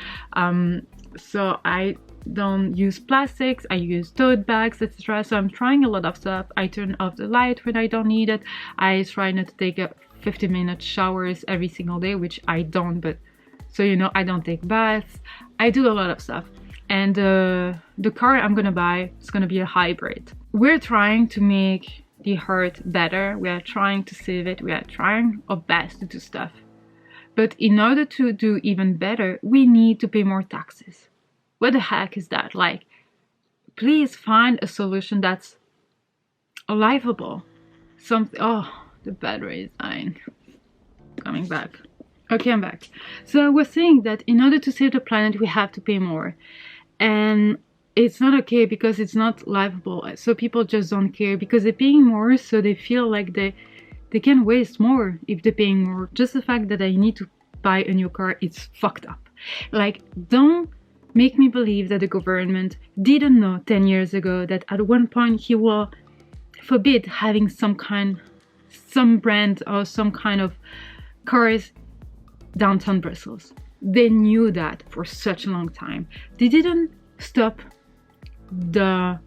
So I don't use plastics, I use tote bags, etc. So I'm trying a lot of stuff. I turn off the light when I don't need it. I try not to take a 50-minute showers every single day, which I don't, but so you know, I don't take baths. I do a lot of stuff. And the car I'm gonna buy is gonna be a hybrid. We're trying to make the earth better. We are trying to save it. We are trying our best to do stuff. But in order to do even better, we need to pay more taxes. What the heck is that? Like, please find a solution that's livable. Something. Oh, the battery is dying. Coming back. Okay, I'm back. So we're saying that in order to save the planet, we have to pay more. And it's not okay because it's not livable. So people just don't care because they're paying more, so they feel like they can waste more if they're paying more. Just the fact that I need to buy a new car, it's fucked up. Like, don't make me believe that the government didn't know 10 years ago that at one point he will forbid having some brand or some kind of cars downtown Brussels. They knew that for such a long time. They didn't stop the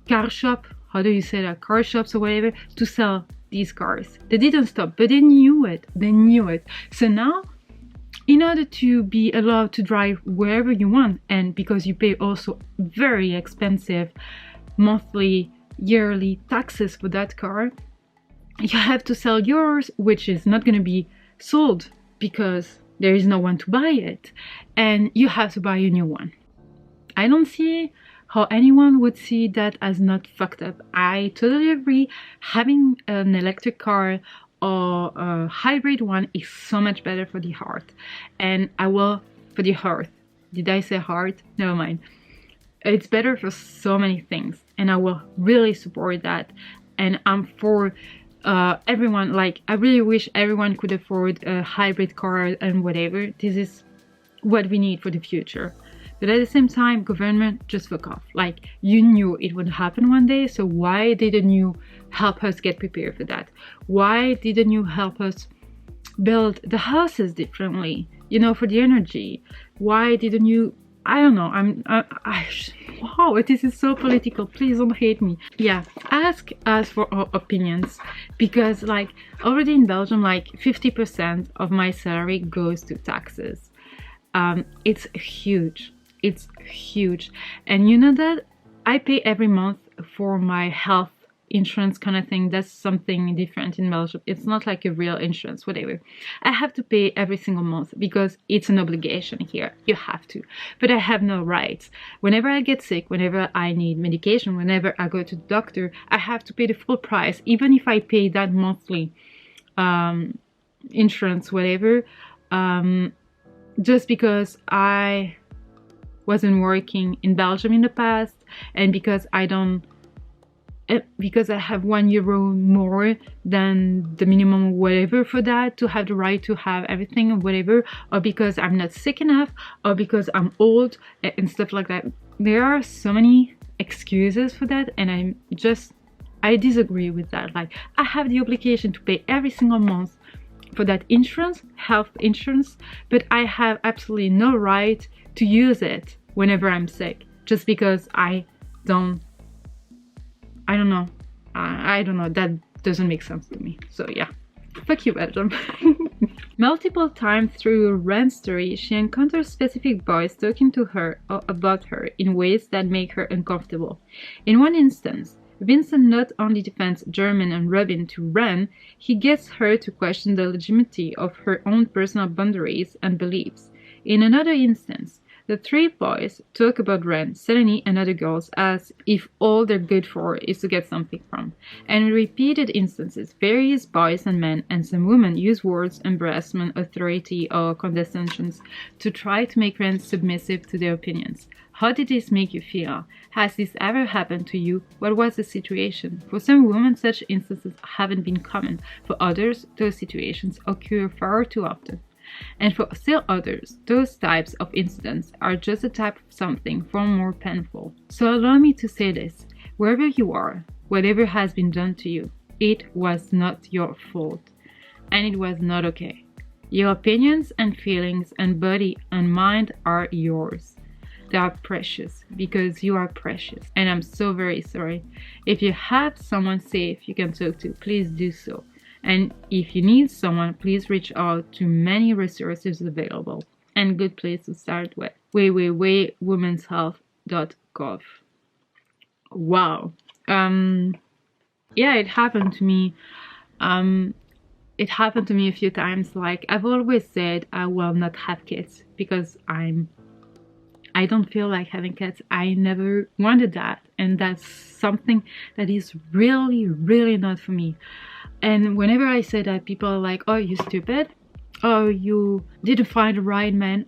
car shop, how do you say that, car shops or whatever, to sell these cars. They didn't stop, but they knew it. They knew it. So now, in order to be allowed to drive wherever you want, and because you pay also very expensive monthly, yearly taxes for that car, you have to sell yours, which is not going to be sold because there is no one to buy it, and you have to buy a new one. I don't see how anyone would see that as not fucked up. I totally agree. Having an electric car or a hybrid one is so much better for the heart. And I will, for the heart. Did I say heart? Never mind. It's better for so many things, and I will really support that. And I'm for everyone. Like, I really wish everyone could afford a hybrid car and whatever. This is what we need for the future. But at the same time, government, just fuck off. Like, you knew it would happen one day, so why didn't you help us get prepared for that? Why didn't you help us build the houses differently, you know, for the energy? Why didn't you, I don't know, wow, this is so political, please don't hate me. Yeah, ask us for our opinions, because like already in Belgium, like 50% of my salary goes to taxes. It's huge. It's huge. And you know that I pay every month for my health insurance kind of thing. That's something different in Belgium. It's not like a real insurance, whatever. I have to pay every single month because it's an obligation here. You have to. But I have no rights. Whenever I get sick, whenever I need medication, whenever I go to the doctor, I have to pay the full price, even if I pay that monthly insurance, whatever, just because I wasn't working in Belgium in the past, and because I have €1 more than the minimum whatever for that to have the right to have everything or whatever, or because I'm not sick enough, or because I'm old and stuff like that. There are so many excuses for that, and I disagree with that. Like, I have the obligation to pay every single month for that insurance, health insurance, but I have absolutely no right to use it whenever I'm sick, just because I don't know. I don't know. That doesn't make sense to me. So yeah, fuck you, Belgium. Multiple times through Ren's story, she encounters specific boys talking to her or about her in ways that make her uncomfortable. In one instance, Vincent not only defends German and Robin to Ren, he gets her to question the legitimacy of her own personal boundaries and beliefs. In another instance, the three boys talk about Ren, Selene, and other girls as if all they're good for is to get something from. And in repeated instances, various boys and men and some women use words, embarrassment, authority, or condescension to try to make Ren submissive to their opinions. How did this make you feel? Has this ever happened to you? What was the situation? For some women, such instances haven't been common. For others, those situations occur far too often. And for still others, those types of incidents are just a type of something far more painful. So allow me to say this: wherever you are, whatever has been done to you, it was not your fault, and it was not okay. Your opinions and feelings and body and mind are yours. They are precious because you are precious, and I'm so very sorry. If you have someone safe you can talk to, please do so. And if you need someone, please reach out to many resources available. And good place to start with: www.womenshealth.gov. Wow. Yeah, it happened to me. It happened to me a few times. Like, I've always said I will not have kids because I don't feel like having kids. I never wanted that. And that's something that is really, really not for me. And whenever I say that, people are like, oh, you stupid. Oh, you didn't find the right man.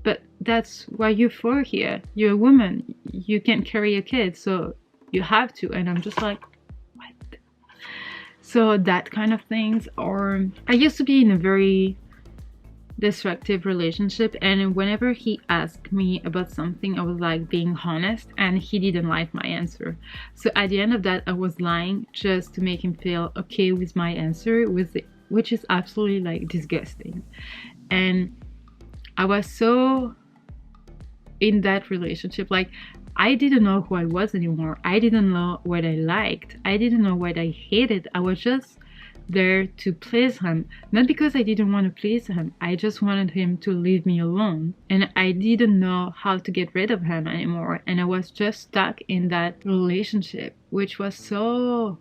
But that's why you're for here. You're a woman. You can't carry a kid, so you have to. And I'm just like, what? So that kind of things. Or I used to be in a very destructive relationship, and whenever he asked me about something, I was like being honest, and he didn't like my answer. So at the end of that, I was lying just to make him feel okay with my answer, with which is absolutely like disgusting. And I was so in that relationship, like I didn't know who I was anymore. I didn't know what I liked. I didn't know what I hated. I was just there to please him, not because I didn't want to please him. I just wanted him to leave me alone, and I didn't know how to get rid of him anymore. And I was just stuck in that relationship, which was so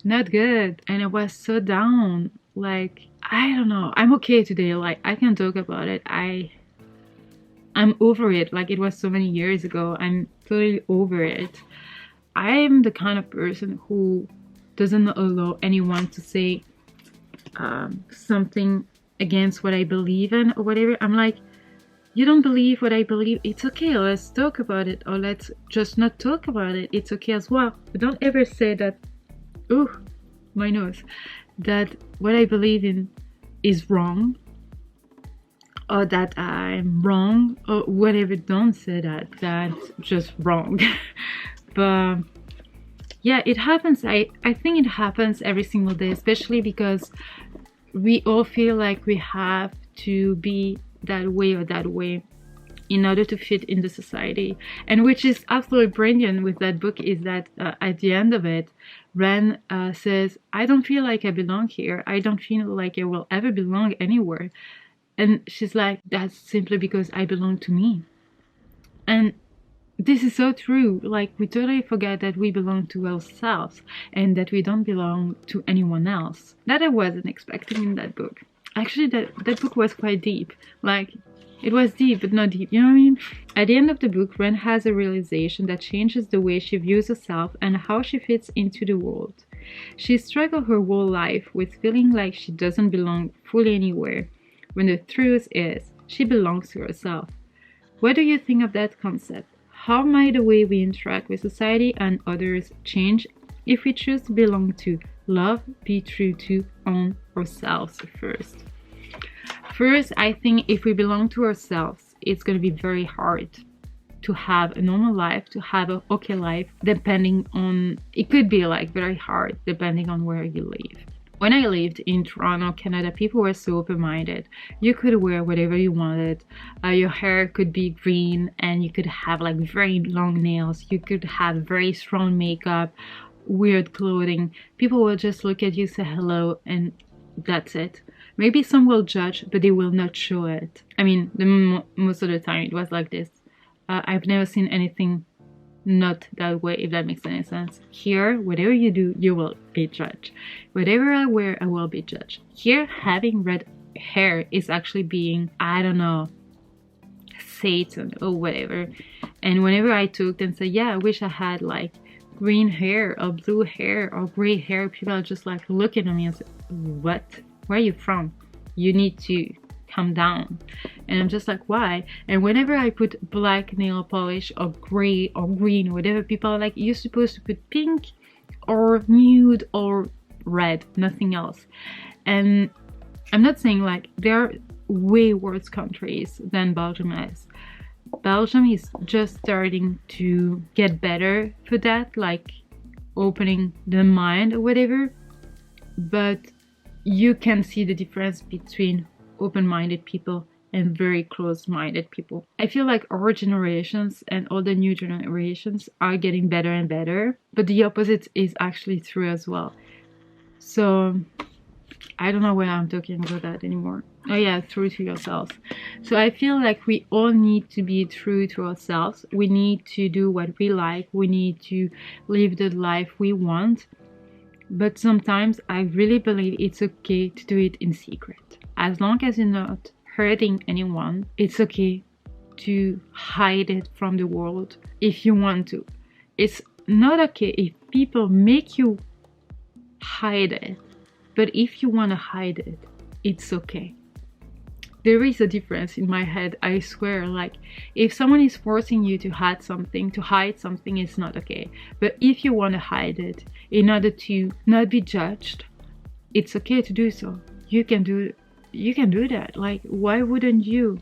not good, and I was so down. Like, I don't know, I'm okay today, like I can talk about it. I'm over it. Like, it was so many years ago. I'm totally over it. I'm the kind of person who doesn't allow anyone to say something against what I believe in or whatever. I'm like, you don't believe what I believe, it's okay, let's talk about it, or let's just not talk about it, it's okay as well. But don't ever say that, oh, my nose, that what I believe in is wrong, or that I'm wrong, or whatever. Don't say that, that's just wrong. But yeah, it happens. I think it happens every single day, especially because we all feel like we have to be that way or that way in order to fit in the society. And which is absolutely brilliant with that book is that at the end of it, Ren says, I don't feel like I belong here. I don't feel like I will ever belong anywhere. And she's like, that's simply because I belong to me. And this is so true. Like, we totally forget that we belong to ourselves and that we don't belong to anyone else. That I wasn't expecting in that book. Actually, that book was quite deep. Like, it was deep, but not deep, you know what I mean? At the end of the book, Ren has a realization that changes the way she views herself and how she fits into the world. She struggled her whole life with feeling like she doesn't belong fully anywhere, when the truth is, she belongs to herself. What do you think of that concept? How might the way we interact with society and others change if we choose to belong to, love, be true to, own ourselves first? First, I think if we belong to ourselves, it's going to be very hard to have a normal life, to have an okay life, depending on, it could be like very hard depending on where you live. When I lived in Toronto, Canada, people were so open-minded. You could wear whatever you wanted. Your hair could be green and you could have like very long nails. You could have very strong makeup, weird clothing. People will just look at you, say hello, and that's it. Maybe some will judge, but they will not show it. I mean, most of the time it was like this. I've never seen anything not that way, if that makes any sense. Here, whatever you do, you will be judged. Whatever I wear, I will be judged. Here, having red hair is actually being, I don't know, Satan or whatever. And whenever I talked and said, yeah, I wish I had like green hair or blue hair or gray hair, people are just like looking at me and say, what? Where are you from? You need to calm down. And I'm just like, why? And whenever I put black nail polish or gray or green or whatever, people are like, you're supposed to put pink or nude or red, nothing else. And I'm not saying like, there are way worse countries than Belgium is. Belgium is just starting to get better for that, like opening the mind or whatever. But you can see the difference between open-minded people and very closed-minded people. I feel like our generations and all the new generations are getting better and better, but the opposite is actually true as well. So I don't know why I'm talking about that anymore. Oh yeah, true to yourself. So I feel like we all need to be true to ourselves. We need to do what we like. We need to live the life we want. But sometimes I really believe it's okay to do it in secret. As long as you're not hurting anyone, it's okay to hide it from the world if you want to. It's not okay if people make you hide it. But if you want to hide it, it's okay. There is a difference in my head, I swear. Like, if someone is forcing you to hide something, it's not okay. But if you want to hide it in order to not be judged, it's okay to do so. You can do that. Like, why wouldn't you?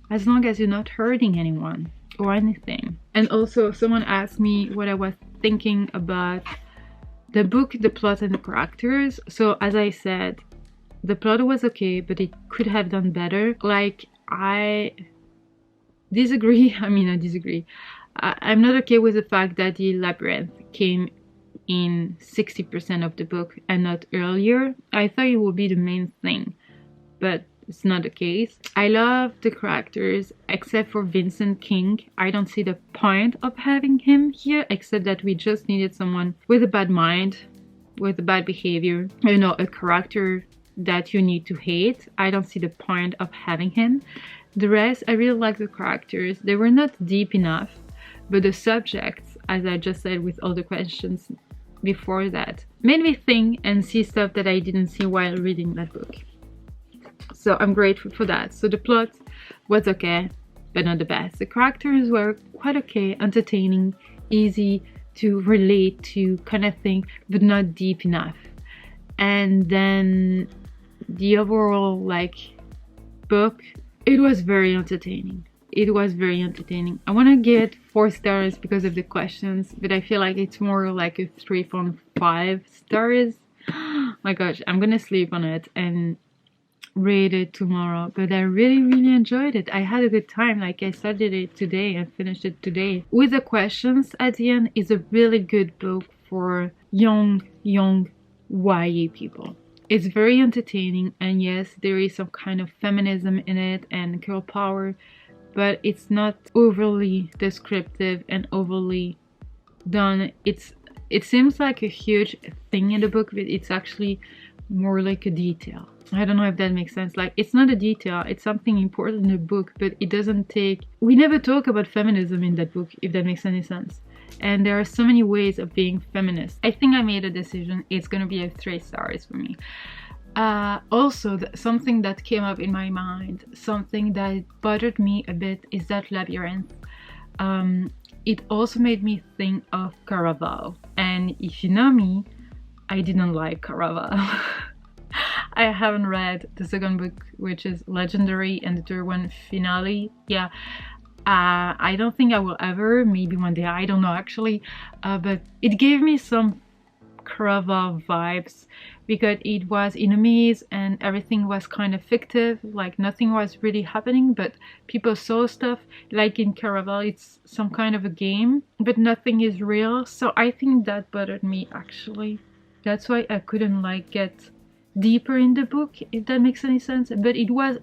As long as you're not hurting anyone or anything. And also, someone asked me what I was thinking about the book, the plot, and the characters. So as I said, The plot was okay, but it could have done better. Like, I disagree. I mean, I disagree. I'm not okay with the fact that the labyrinth came in 60% of the book and not earlier. I thought it would be the main thing, but it's not the case. I love the characters except for Vincent King. I don't see the point of having him here, except that we just needed someone with a bad mind, with a bad behavior, you know, a character that you need to hate. I don't see the point of having him. The rest, I really like the characters. They were not deep enough, but the subjects, as I just said with all the questions before that, made me think and see stuff that I didn't see while reading that book. So I'm grateful for that. So the plot was okay, but not the best. The characters were quite okay, entertaining, easy to relate to kind of thing, but not deep enough. And then the overall like book, it was very entertaining. It was very entertaining. I want to give it 4 stars because of the questions, but I feel like it's more like a 3.5 stars. My gosh, I'm gonna sleep on it and read it tomorrow. But I really enjoyed it. I had a good time. Like, I started it today and finished it today. With the questions at the end, is a really good book for young YA people. It's very entertaining, and yes, there is some kind of feminism in it and girl power, but it's not overly descriptive and overly done. It seems like a huge thing in the book, but it's actually more like a detail. I don't know if that makes sense. Like, it's not a detail, it's something important in the book, but it doesn't take... We never talk about feminism in that book, if that makes any sense. And there are so many ways of being feminist. I think I made a decision. It's gonna be a 3 stars for me. Also, something that came up in my mind, something that bothered me a bit, is that labyrinth. It also made me think of Caraval. And if you know me, I didn't like Caraval. I haven't read the second book, which is Legendary, and the third one, Finale. Yeah. I don't think I will ever, maybe one day, I don't know actually, but it gave me some Caraval vibes because it was in a maze and everything was kind of fictive, like nothing was really happening, but people saw stuff. Like in Caraval, it's some kind of a game, but nothing is real. So I think that bothered me actually. That's why I couldn't like get deeper in the book, if that makes any sense. But it was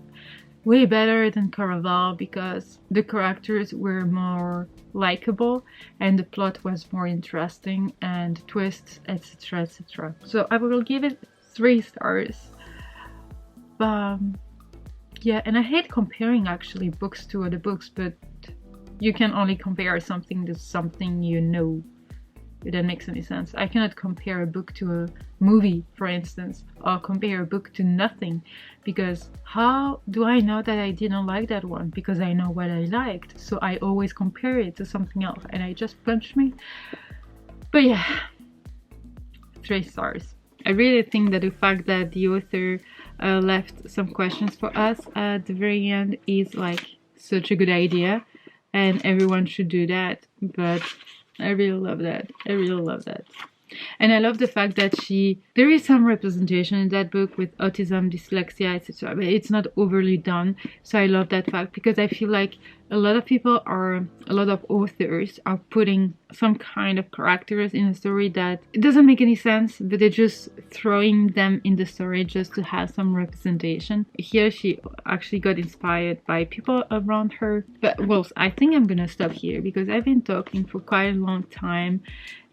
way better than Caraval because the characters were more likable and the plot was more interesting and twists, etc, etc. So I will give it 3 stars. Yeah, and I hate comparing actually books to other books, but you can only compare something to something you know, if that makes any sense. I cannot compare a book to a movie, for instance, or compare a book to nothing, because how do I know that I didn't like that one? Because I know what I liked, so I always compare it to something else, and I just punched me. But yeah, 3 stars. I really think that the fact that the author left some questions for us at the very end is like such a good idea, and everyone should do that. But I really love that. I really love that. And I love the fact that there is some representation in that book with autism, dyslexia, etc. But it's not overly done. So I love that fact, because I feel like a lot of authors are putting some kind of characters in a story that it doesn't make any sense, but they're just throwing them in the story just to have some representation. Here she actually got inspired by people around her. But well, I think I'm gonna stop here because I've been talking for quite a long time.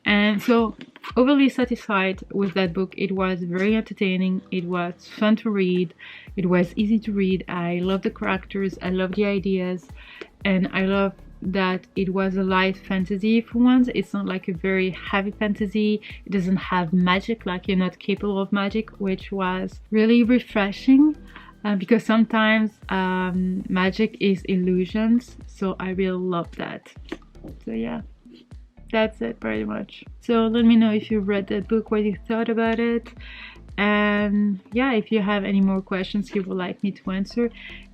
And so, overly satisfied with that book. It was very entertaining, it was fun to read, it was easy to read. I love the characters, I love the ideas, and I love that it was a light fantasy for once. It's not like a very heavy fantasy, it doesn't have magic, like you're not capable of magic, which was really refreshing. Because sometimes magic is illusions, so I really love that. So yeah. That's it pretty much. So let me know if you read that book, what you thought about it, and yeah, if you have any more questions you would like me to answer,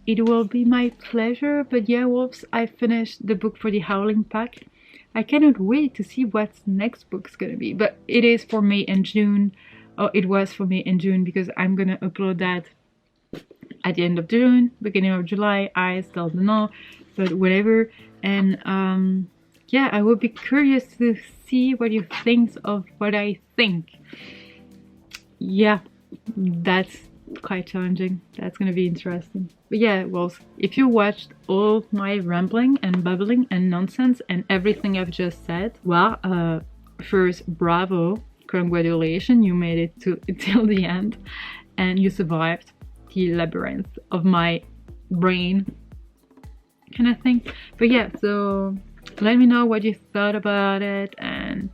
it will be my pleasure. But yeah, wolves, I finished the book for the Howling pack. I cannot wait to see what next book's gonna be, but it is for May and June. or it was for me in June, because I'm gonna upload that at the end of June, beginning of July, I still don't know, but whatever. And yeah, I would be curious to see what you think of what I think. Yeah, that's quite challenging. That's gonna be interesting. But yeah, well, if you watched all my rambling and babbling and nonsense and everything I've just said, well, first, bravo, congratulations, you made it to till the end and you survived the labyrinth of my brain kind of thing. But yeah, so let me know what you thought about it, and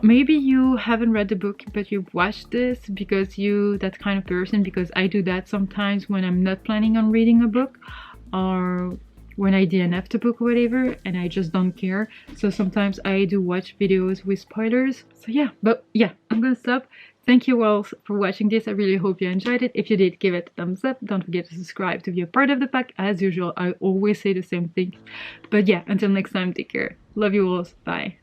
maybe you haven't read the book but you've watched this because you that kind of person, because I do that sometimes when I'm not planning on reading a book, or when I DNF the book or whatever and I just don't care. So sometimes I do watch videos with spoilers. So yeah, but yeah, I'm gonna stop. Thank you all for watching this. I really hope you enjoyed it. If you did, give it a thumbs up. Don't forget to subscribe to be a part of the pack. As usual, I always say the same thing. But yeah, until next time, take care. Love you all. Bye.